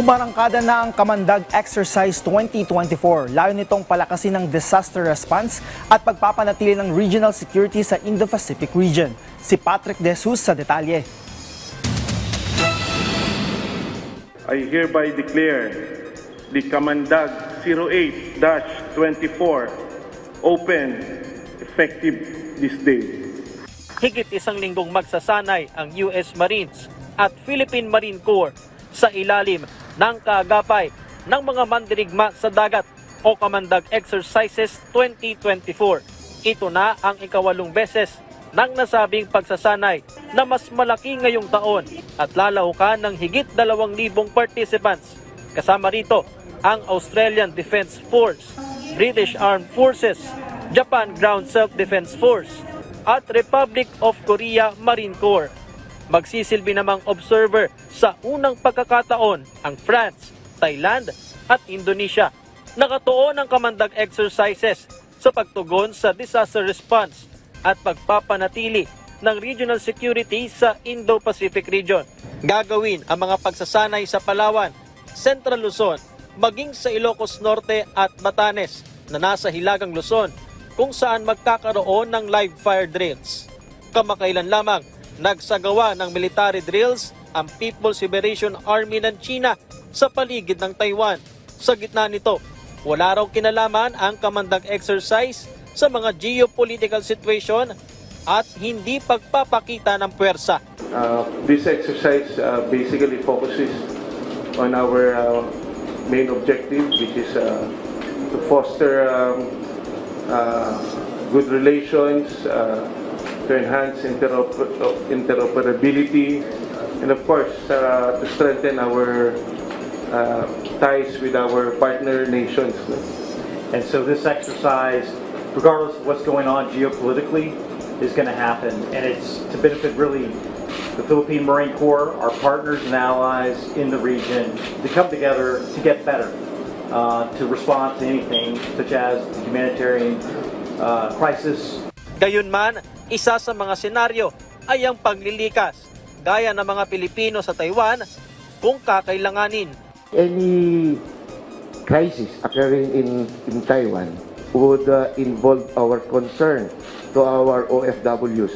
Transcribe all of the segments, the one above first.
Umarangkada na ang Kamandag Exercise 2024. Layo nitong palakasin ng disaster response at pagpapanatili ng regional security sa Indo-Pacific region. Si Patrick De Jesus sa detalye. I hereby declare the Kamandag 08-24 open effective this day. Higit isang linggong magsasanay ang US Marines at Philippine Marine Corps sa ilalim ng kaagapay ng mga mandirigma sa dagat o Kamandag Exercises 2024. Ito na ang ikawalong beses ng nasabing pagsasanay na mas malaki ngayong taon at lalahukan ng higit 2,000 participants. Kasama rito ang Australian Defence Force, British Armed Forces, Japan Ground Self-Defense Force at Republic of Korea Marine Corps. Magsisilbi namang observer sa unang pagkakataon ang France, Thailand at Indonesia. Nakatuon ang Kamandag Exercises sa pagtugon sa disaster response at pagpapanatili ng regional security sa Indo-Pacific region. Gagawin ang mga pagsasanay sa Palawan, Central Luzon, maging sa Ilocos Norte at Batanes na nasa Hilagang Luzon kung saan magkakaroon ng live fire drills. Kamakailan lamang nagsagawa ng military drills ang People's Liberation Army ng China sa paligid ng Taiwan. Sa gitna nito, wala raw kinalaman ang Kamandag Exercise sa mga geopolitical situation at hindi pagpapakita ng puwersa. This exercise basically focuses on our main objective, which is to foster good relations, to enhance interoperability, and of course to strengthen our ties with our partner nations. And so this exercise, regardless of what's going on geopolitically, is going to happen, and it's to benefit really the Philippine Marine Corps, our partners and allies in the region, to come together to get better, to respond to anything such as the humanitarian crisis. Gayunman, isa sa mga senaryo ay ang paglilikas, gaya ng mga Pilipino sa Taiwan kung kakailanganin. Any crisis occurring in Taiwan would involve our concern to our OFWs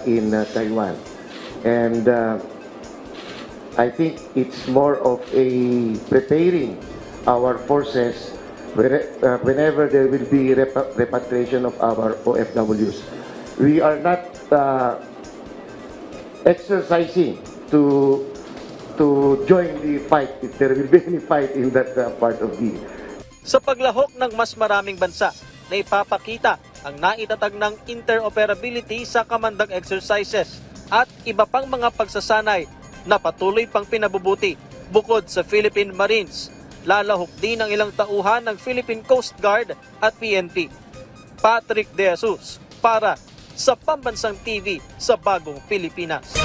in Taiwan. And I think it's more of a preparing our forces whenever there will be repatriation of our OFWs. We are not exercising to join the fight if there will be any fight in that part of the... Sa paglahok ng mas maraming bansa na ipapakita ang naitatag ng interoperability sa Kamandag Exercises at iba pang mga pagsasanay na patuloy pang pinabubuti bukod sa Philippine Marines. Lalahok din ang ilang tauhan ng Philippine Coast Guard at PNP. Patrick De Jesus para sa Pambansang TV sa Bagong Pilipinas.